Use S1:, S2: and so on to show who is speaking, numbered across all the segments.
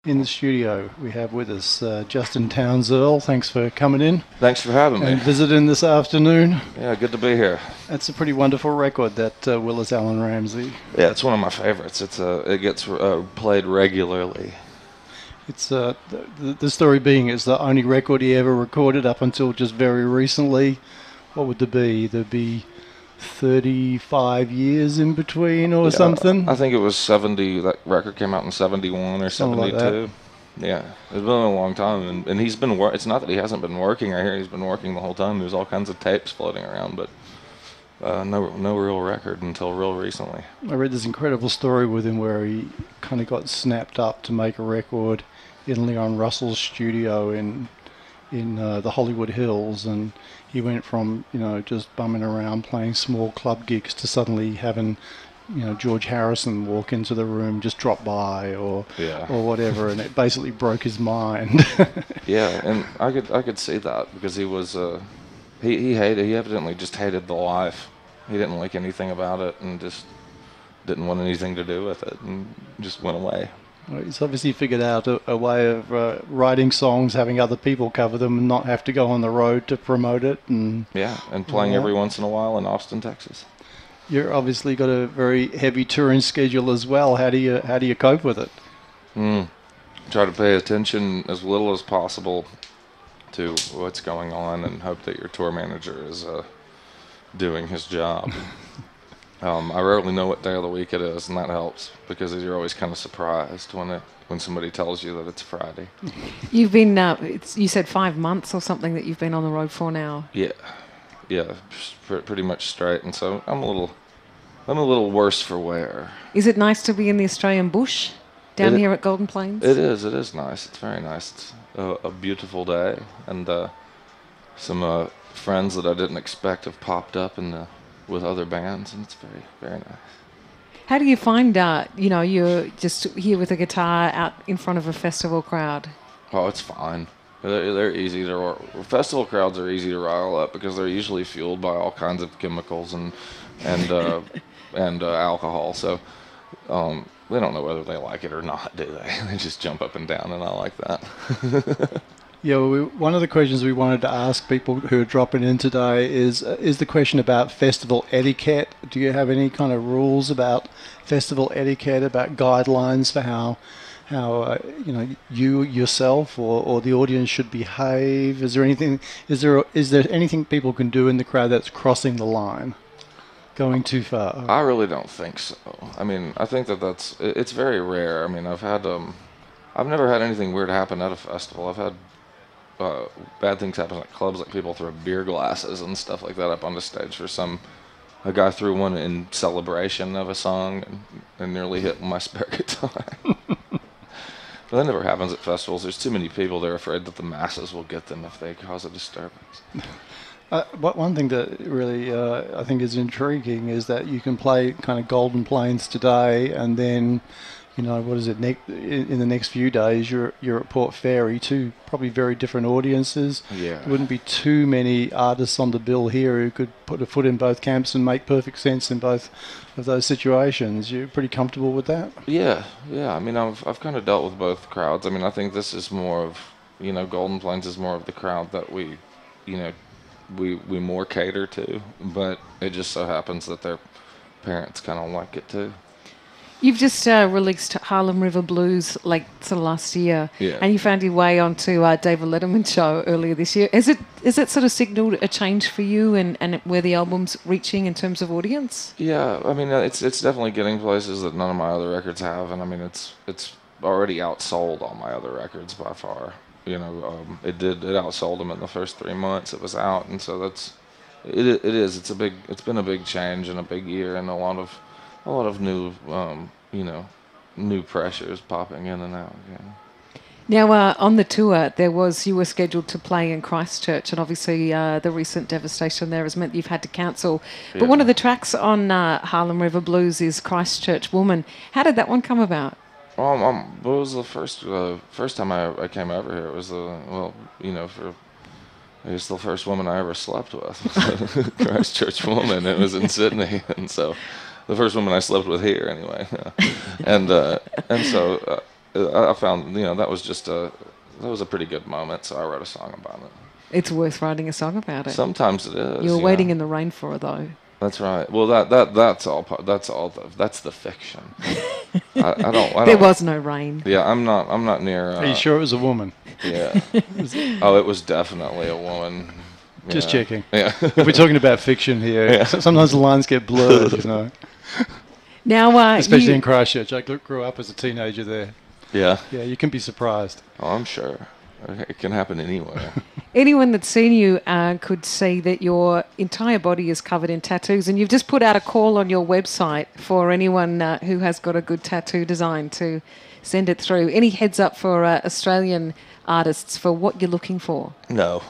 S1: In the studio, we have with us Justin Townes-Earle. Thanks for coming in
S2: Thanks for having me.
S1: and visiting this afternoon.
S2: Yeah, good to be here.
S1: That's a pretty wonderful record, that Willis Allen Ramsey.
S2: Yeah, it's one of my favorites. It gets played regularly.
S1: It's the story being it's the only record he ever recorded up until just very recently. What would there be? There'd be 35 years in between or something.
S2: I think it was 70. That record came out in 71 or
S1: Something like
S2: 72. Yeah, it's been a long time, and he's been it's not that he hasn't been working. I hear he's been working the whole time. There's all kinds of tapes floating around, but no real record until real recently.
S1: I read this incredible story with him where he kind of got snapped up to make a record in Leon Russell's studio in the Hollywood Hills, and he went from just bumming around playing small club gigs to suddenly having George Harrison walk into the room, just drop by or whatever, and it basically broke his mind.
S2: Yeah, and I could see that because he was he evidently just hated the life. He didn't like anything about it and just didn't want anything to do with it and just went away.
S1: Well, he's obviously figured out a way of writing songs, having other people cover them, and not have to go on the road to promote it. And
S2: playing every once in a while in Austin, Texas.
S1: You're obviously got a very heavy touring schedule as well. How do you cope with it?
S2: Try to pay attention as little as possible to what's going on, and hope that your tour manager is doing his job. I rarely know what day of the week it is, and that helps because you're always kind of surprised when somebody tells you that it's Friday.
S3: You've been, you said 5 months or something that you've been on the road for now.
S2: Yeah, pretty much straight, and so I'm a little worse for wear.
S3: Is it nice to be in the Australian bush down here at Golden Plains?
S2: It is nice. It's very nice. It's a beautiful day, and some friends that I didn't expect have popped up with other bands, and it's very, very nice.
S3: How do you find, you're just here with a guitar out in front of a festival crowd?
S2: Oh, it's fine. They're easy to... Festival crowds are easy to rile up because they're usually fueled by all kinds of chemicals and alcohol, so they don't know whether they like it or not, do they? They just jump up and down, and I like that.
S1: Yeah, well, one of the questions we wanted to ask people who are dropping in today is the question about festival etiquette. Do you have any kind of rules about festival etiquette, about guidelines for how you yourself or the audience should behave? Is there anything people can do in the crowd that's crossing the line, going too far?
S2: I really don't think so. I mean, I think it's very rare. I mean, I've never had anything weird happen at a festival. I've had bad things happen at clubs, like people throw beer glasses and stuff like that up on the stage for a guy threw one in celebration of a song and nearly hit my spare guitar. But that never happens at festivals. There's too many people. They're afraid that the masses will get them if they cause a disturbance.
S1: One thing that really I think is intriguing is that you can play kind of Golden Plains today, and then what is it? In the next few days, you're at Port Fairy, two probably very different audiences.
S2: Yeah.
S1: There wouldn't be too many artists on the bill here who could put a foot in both camps and make perfect sense in both of those situations. You're pretty comfortable with that?
S2: Yeah. I mean, I've kind of dealt with both crowds. I mean, I think this is more of, Golden Plains is more of the crowd that we more cater to, but it just so happens that their parents kind of like it too.
S3: You've just released Harlem River Blues last year, and you found your way onto David Letterman's show earlier this year. Is it sort of signalled a change for you and where the album's reaching in terms of audience?
S2: Yeah, I mean, it's definitely getting places that none of my other records have, and I mean, it's already outsold all my other records by far. It outsold them in the first 3 months it was out, and so it's been a big change and a big year, and a lot of new new pressures popping in and out again.
S3: Now, on the tour, you were scheduled to play in Christchurch, and obviously the recent devastation there has meant you've had to cancel. But one of the tracks on Harlem River Blues is Christchurch Woman. How did that one come about?
S2: It was the first time I came over here. It was I guess the first woman I ever slept with, Christchurch Woman. It was in Sydney, and so the first woman I slept with here, anyway. And so I found that was a pretty good moment, so I wrote a song about it.
S3: It's worth writing a song about it.
S2: Sometimes it is.
S3: You were waiting in the rain for it, though.
S2: That's right. Well, that's the fiction. I don't.
S3: There was no rain.
S2: Yeah, I'm not near.
S1: Are you sure it was a woman?
S2: Yeah. Oh, it was definitely a woman.
S1: Just checking.
S2: Yeah.
S1: If we're talking about fiction here,
S2: Yeah.
S1: sometimes the lines get blurred,
S3: Now,
S1: Especially in Christchurch. I grew up as a teenager there.
S2: Yeah.
S1: Yeah, you can be surprised.
S2: Oh, I'm sure. It can happen anywhere.
S3: anyone that's seen you could see that your entire body is covered in tattoos, and you've just put out a call on your website for anyone who has got a good tattoo design to send it through. Any heads up for Australian artists for what you're looking for?
S2: No.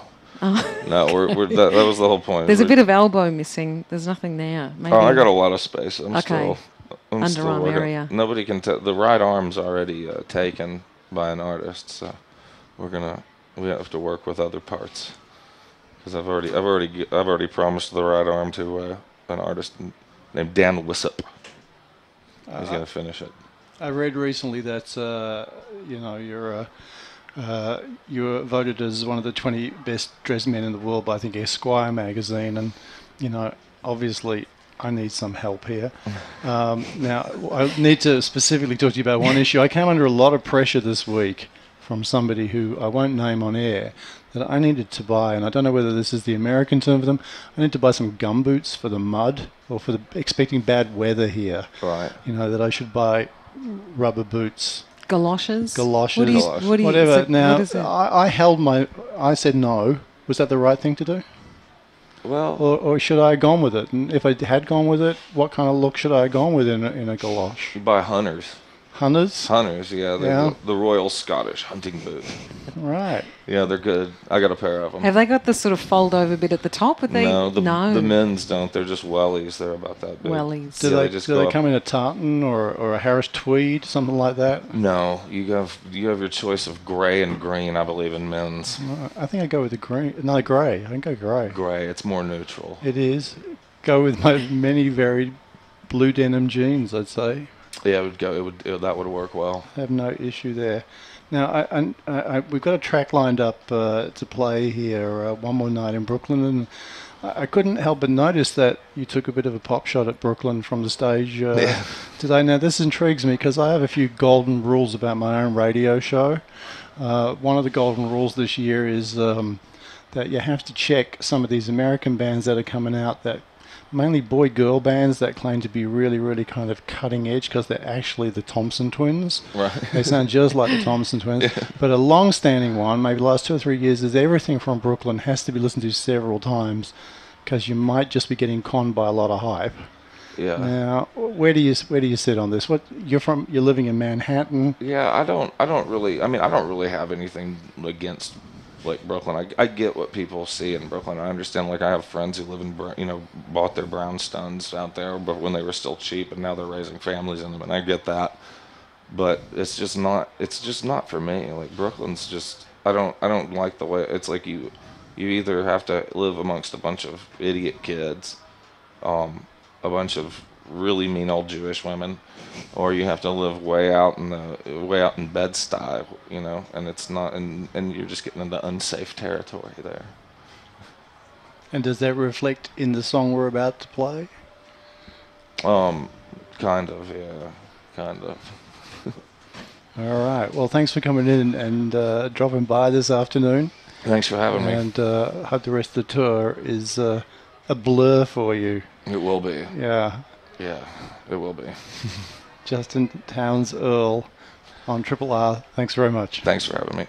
S2: No, that was the whole point.
S3: There's a bit of elbow missing. There's nothing there. Maybe.
S2: Oh, I got a lot of space. I'm
S3: Okay.
S2: still
S3: Underarm
S2: working.
S3: area.
S2: Nobody can tell. The right arm's already taken by an artist, so we have to work with other parts. Because I've already promised the right arm to an artist named Dan Wissop. He's gonna finish it.
S1: I read recently that you're voted as one of the 20 best dressed men in the world by, I think, Esquire magazine, and obviously I need some help here. Now I need to specifically talk to you about one issue. I came under a lot of pressure this week from somebody who I won't name on air, that I needed to buy, and I don't know whether this is the American term for them. I need to buy some gumboots for the mud, or for expecting bad weather here.
S2: Right.
S1: That I should buy rubber boots.
S3: Galoshes?
S1: Galoshes.
S3: What do you,
S1: whatever. Now,
S3: what is it?
S1: I said no. Was that the right thing to do?
S2: Well,
S1: Or should I have gone with it? And if I had gone with it, what kind of look should I have gone with in a galosh?
S2: you buy Hunters.
S1: Hunters?
S2: Hunters, yeah. They're the Royal Scottish hunting boot.
S1: Right.
S2: Yeah, they're good. I got a pair of them.
S3: Have they got the sort of fold over bit at the top?
S2: No, the men's don't. They're just wellies. They're about that big.
S3: Wellies.
S1: Do they come in a tartan or a Harris tweed, something like that?
S2: No, you have your choice of gray and green, I believe, in men's.
S1: I think I'd go with the green. No, grey. I think go grey.
S2: Gray, it's more neutral.
S1: It is. Go with my many varied blue denim jeans, I'd say.
S2: Yeah, that would work well.
S1: I have no issue there. Now, we've got a track lined up to play here one more night in Brooklyn, and I couldn't help but notice that you took a bit of a pop shot at Brooklyn from the stage today. Now, this intrigues me because I have a few golden rules about my own radio show. One of the golden rules this year is that you have to check some of these American bands that are coming out, that mainly boy-girl bands that claim to be really, really kind of cutting edge because they're actually the Thompson twins.
S2: Right.
S1: They sound just like the Thompson twins. Yeah. But a long-standing one, maybe the last 2 or 3 years, is everything from Brooklyn has to be listened to several times because you might just be getting conned by a lot of hype.
S2: Yeah.
S1: Now, where do you sit on this? You're living in Manhattan.
S2: Yeah, I don't really have anything against Brooklyn. I get what people see in Brooklyn. I understand. I have friends who live in, bought their brownstones out there, but when they were still cheap, and now they're raising families in them, and I get that. But it's just not for me. Brooklyn's just, I don't like the way it's you either have to live amongst a bunch of idiot kids, a bunch of really mean old Jewish women, or you have to live way out in Bed-Stuy, and it's not, and you're just getting into unsafe territory there.
S1: And does that reflect in the song we're about to play?
S2: Kind of, yeah, kind of.
S1: All right. Well, thanks for coming in and dropping by this afternoon.
S2: Thanks for having me.
S1: And hope the rest of the tour is a blur for you.
S2: It will be.
S1: Yeah.
S2: Yeah, it will be.
S1: Justin Townes-Earle on Triple R. Thanks very much.
S2: Thanks for having me.